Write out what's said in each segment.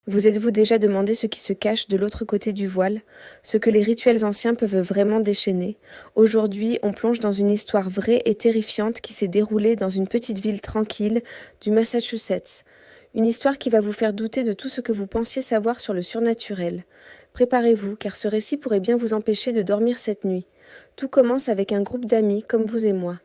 Vous êtes-vous déjà demandé ce qui se cache de l'autre côté du voile, ce que les rituels anciens peuvent vraiment déchaîner? Aujourd'hui, on plonge dans une histoire vraie et terrifiante qui s'est déroulée dans une petite ville tranquille du Massachusetts. Une histoire qui va vous faire douter de tout ce que vous pensiez savoir sur le surnaturel. Préparez-vous, car ce récit pourrait bien vous empêcher de dormir cette nuit. Tout commence avec un groupe d'amis comme vous et moi.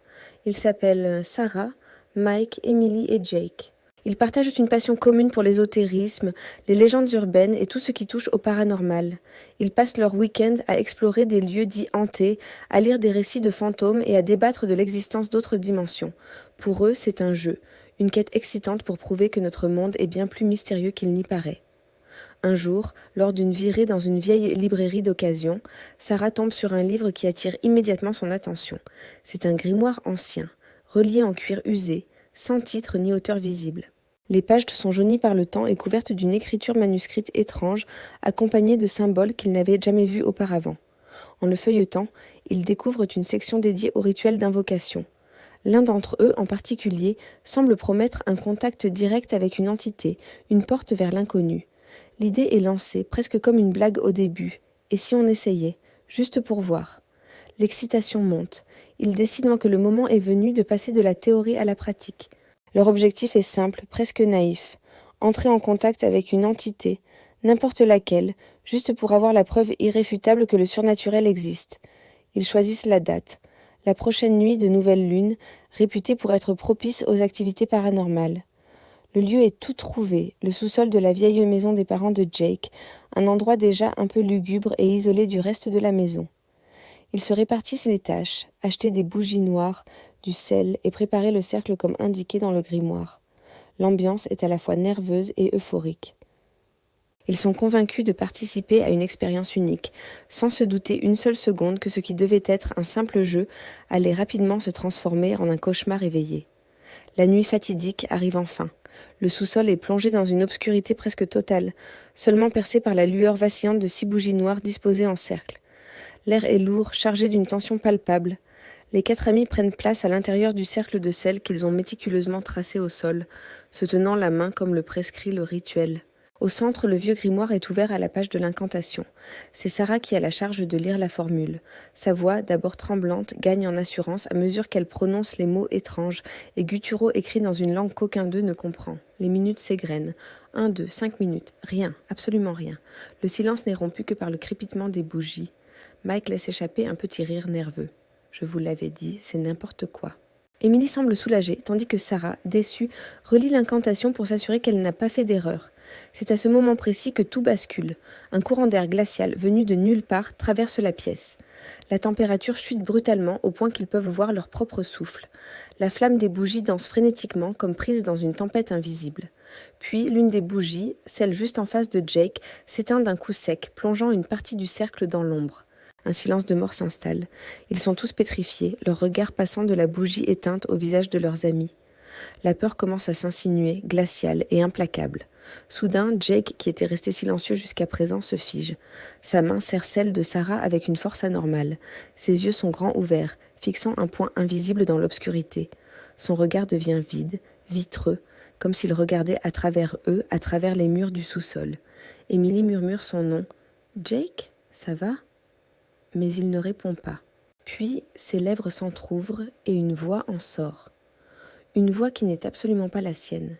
Ils s'appellent Sarah, Mike, Emily et Jake. Ils partagent une passion commune pour l'ésotérisme, les légendes urbaines et tout ce qui touche au paranormal. Ils passent leur week-end à explorer des lieux dits hantés, à lire des récits de fantômes et à débattre de l'existence d'autres dimensions. Pour eux, c'est un jeu, une quête excitante pour prouver que notre monde est bien plus mystérieux qu'il n'y paraît. Un jour, lors d'une virée dans une vieille librairie d'occasion, Sarah tombe sur un livre qui attire immédiatement son attention. C'est un grimoire ancien, relié en cuir usé, sans titre ni auteur visible. Les pages sont jaunies par le temps et couvertes d'une écriture manuscrite étrange, accompagnée de symboles qu'il n'avait jamais vus auparavant. En le feuilletant, ils découvrent une section dédiée aux rituels d'invocation. L'un d'entre eux, en particulier, semble promettre un contact direct avec une entité, une porte vers l'inconnu. L'idée est lancée, presque comme une blague au début. Et si on essayait, juste pour voir? L'excitation monte. Ils décident que le moment est venu de passer de la théorie à la pratique. Leur objectif est simple, presque naïf. Entrer en contact avec une entité, n'importe laquelle, juste pour avoir la preuve irréfutable que le surnaturel existe. Ils choisissent la date, la prochaine nuit de nouvelle lune, réputée pour être propice aux activités paranormales. Le lieu est tout trouvé, le sous-sol de la vieille maison des parents de Jake, un endroit déjà un peu lugubre et isolé du reste de la maison. Ils se répartissent les tâches, acheter des bougies noires, du sel et préparer le cercle comme indiqué dans le grimoire. L'ambiance est à la fois nerveuse et euphorique. Ils sont convaincus de participer à une expérience unique, sans se douter une seule seconde que ce qui devait être un simple jeu allait rapidement se transformer en un cauchemar éveillé. La nuit fatidique arrive enfin. Le sous-sol est plongé dans une obscurité presque totale, seulement percée par la lueur vacillante de 6 bougies noires disposées en cercle. L'air est lourd, chargé d'une tension palpable. Les 4 amis prennent place à l'intérieur du cercle de sel qu'ils ont méticuleusement tracé au sol, se tenant la main comme le prescrit le rituel. Au centre, le vieux grimoire est ouvert à la page de l'incantation. C'est Sarah qui a la charge de lire la formule. Sa voix, d'abord tremblante, gagne en assurance à mesure qu'elle prononce les mots étranges et gutturaux écrits dans une langue qu'aucun d'eux ne comprend. Les minutes s'égrènent. 1, 2, 5 minutes. Rien, absolument rien. Le silence n'est rompu que par le crépitement des bougies. Mike laisse échapper un petit rire nerveux. Je vous l'avais dit, c'est n'importe quoi. Émilie semble soulagée, tandis que Sarah, déçue, relit l'incantation pour s'assurer qu'elle n'a pas fait d'erreur. C'est à ce moment précis que tout bascule. Un courant d'air glacial venu de nulle part traverse la pièce. La température chute brutalement au point qu'ils peuvent voir leur propre souffle. La flamme des bougies danse frénétiquement comme prise dans une tempête invisible. Puis l'une des bougies, celle juste en face de Jake, s'éteint d'un coup sec, plongeant une partie du cercle dans l'ombre. Un silence de mort s'installe. Ils sont tous pétrifiés, leur regard passant de la bougie éteinte au visage de leurs amis. La peur commence à s'insinuer, glaciale et implacable. Soudain, Jake, qui était resté silencieux jusqu'à présent, se fige. Sa main serre celle de Sarah avec une force anormale. Ses yeux sont grands ouverts, fixant un point invisible dans l'obscurité. Son regard devient vide, vitreux, comme s'il regardait à travers eux, à travers les murs du sous-sol. Émilie murmure son nom. « Jake, ça va ?» Mais il ne répond pas. Puis ses lèvres s'entr'ouvrent et une voix en sort. Une voix qui n'est absolument pas la sienne.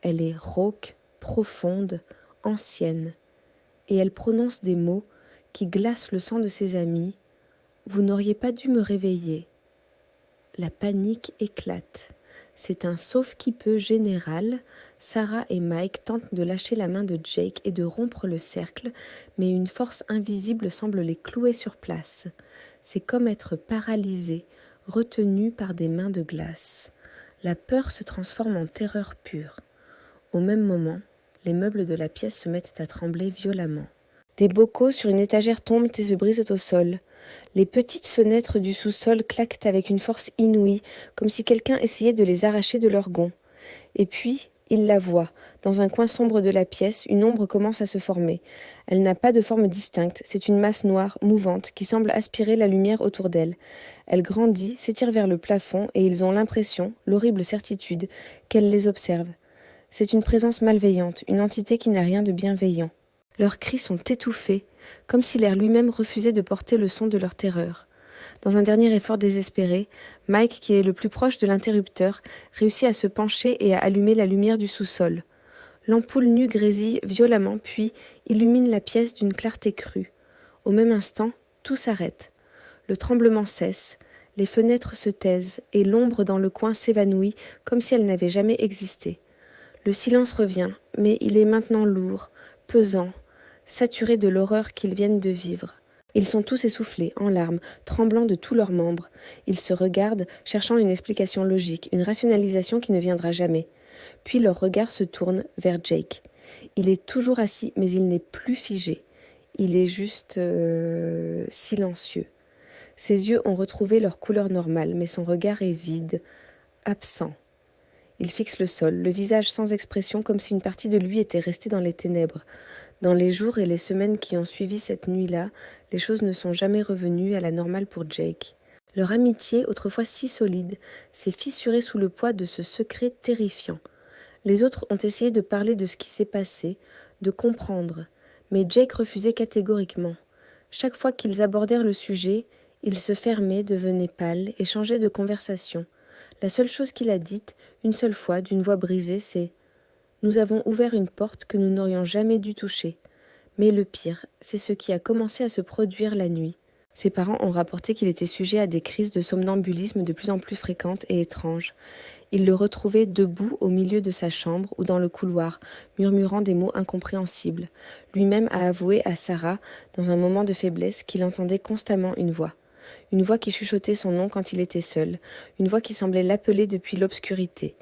Elle est rauque, profonde, ancienne, et elle prononce des mots qui glacent le sang de ses amis. « Vous n'auriez pas dû me réveiller. » La panique éclate. C'est un sauve-qui-peut général. Sarah et Mike tentent de lâcher la main de Jake et de rompre le cercle, mais une force invisible semble les clouer sur place. C'est comme être paralysé, retenu par des mains de glace. La peur se transforme en terreur pure. Au même moment, les meubles de la pièce se mettent à trembler violemment. Des bocaux sur une étagère tombent et se brisent au sol. Les petites fenêtres du sous-sol claquent avec une force inouïe, comme si quelqu'un essayait de les arracher de leurs gonds. Et puis, il la voit. Dans un coin sombre de la pièce, une ombre commence à se former. Elle n'a pas de forme distincte, c'est une masse noire, mouvante, qui semble aspirer la lumière autour d'elle. Elle grandit, s'étire vers le plafond, et ils ont l'impression, l'horrible certitude, qu'elle les observe. C'est une présence malveillante, une entité qui n'a rien de bienveillant. Leurs cris sont étouffés, comme si l'air lui-même refusait de porter le son de leur terreur. Dans un dernier effort désespéré, Mike, qui est le plus proche de l'interrupteur, réussit à se pencher et à allumer la lumière du sous-sol. L'ampoule nue grésille violemment, puis illumine la pièce d'une clarté crue. Au même instant, tout s'arrête. Le tremblement cesse, les fenêtres se taisent et l'ombre dans le coin s'évanouit comme si elle n'avait jamais existé. Le silence revient, mais il est maintenant lourd, pesant, saturé de l'horreur qu'ils viennent de vivre. Ils sont tous essoufflés, en larmes, tremblant de tous leurs membres. Ils se regardent, cherchant une explication logique, une rationalisation qui ne viendra jamais. Puis leur regard se tourne vers Jake. Il est toujours assis, mais il n'est plus figé. Il est juste silencieux. Ses yeux ont retrouvé leur couleur normale, mais son regard est vide, absent. Il fixe le sol, le visage sans expression, comme si une partie de lui était restée dans les ténèbres. Dans les jours et les semaines qui ont suivi cette nuit-là, les choses ne sont jamais revenues à la normale pour Jake. Leur amitié, autrefois si solide, s'est fissurée sous le poids de ce secret terrifiant. Les autres ont essayé de parler de ce qui s'est passé, de comprendre, mais Jake refusait catégoriquement. Chaque fois qu'ils abordèrent le sujet, il se fermait, devenait pâle et changeait de conversation. La seule chose qu'il a dite, une seule fois, d'une voix brisée, c'est « Nous avons ouvert une porte que nous n'aurions jamais dû toucher. » Mais le pire, c'est ce qui a commencé à se produire la nuit. Ses parents ont rapporté qu'il était sujet à des crises de somnambulisme de plus en plus fréquentes et étranges. Ils le retrouvaient debout au milieu de sa chambre ou dans le couloir, murmurant des mots incompréhensibles. Lui-même a avoué à Sarah, dans un moment de faiblesse, qu'il entendait constamment une voix. Une voix qui chuchotait son nom quand il était seul, une voix qui semblait l'appeler depuis l'obscurité.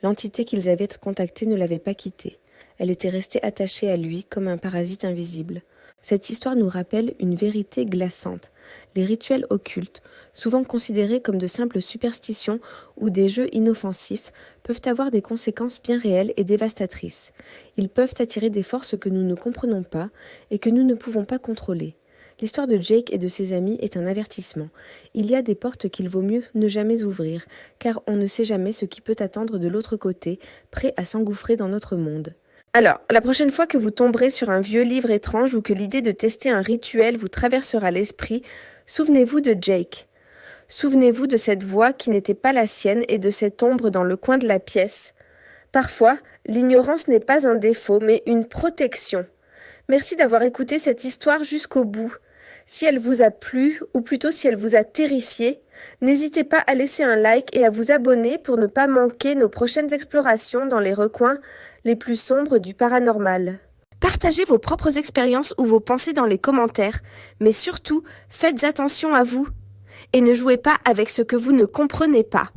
L'entité qu'ils avaient contactée ne l'avait pas quitté. Elle était restée attachée à lui comme un parasite invisible. Cette histoire nous rappelle une vérité glaçante. Les rituels occultes, souvent considérés comme de simples superstitions ou des jeux inoffensifs, peuvent avoir des conséquences bien réelles et dévastatrices. Ils peuvent attirer des forces que nous ne comprenons pas et que nous ne pouvons pas contrôler. L'histoire de Jake et de ses amis est un avertissement. Il y a des portes qu'il vaut mieux ne jamais ouvrir, car on ne sait jamais ce qui peut attendre de l'autre côté, prêt à s'engouffrer dans notre monde. Alors, la prochaine fois que vous tomberez sur un vieux livre étrange ou que l'idée de tester un rituel vous traversera l'esprit, souvenez-vous de Jake. Souvenez-vous de cette voix qui n'était pas la sienne et de cette ombre dans le coin de la pièce. Parfois, l'ignorance n'est pas un défaut, mais une protection. Merci d'avoir écouté cette histoire jusqu'au bout. Si elle vous a plu, ou plutôt si elle vous a terrifié, n'hésitez pas à laisser un like et à vous abonner pour ne pas manquer nos prochaines explorations dans les recoins les plus sombres du paranormal. Partagez vos propres expériences ou vos pensées dans les commentaires, mais surtout, faites attention à vous et ne jouez pas avec ce que vous ne comprenez pas.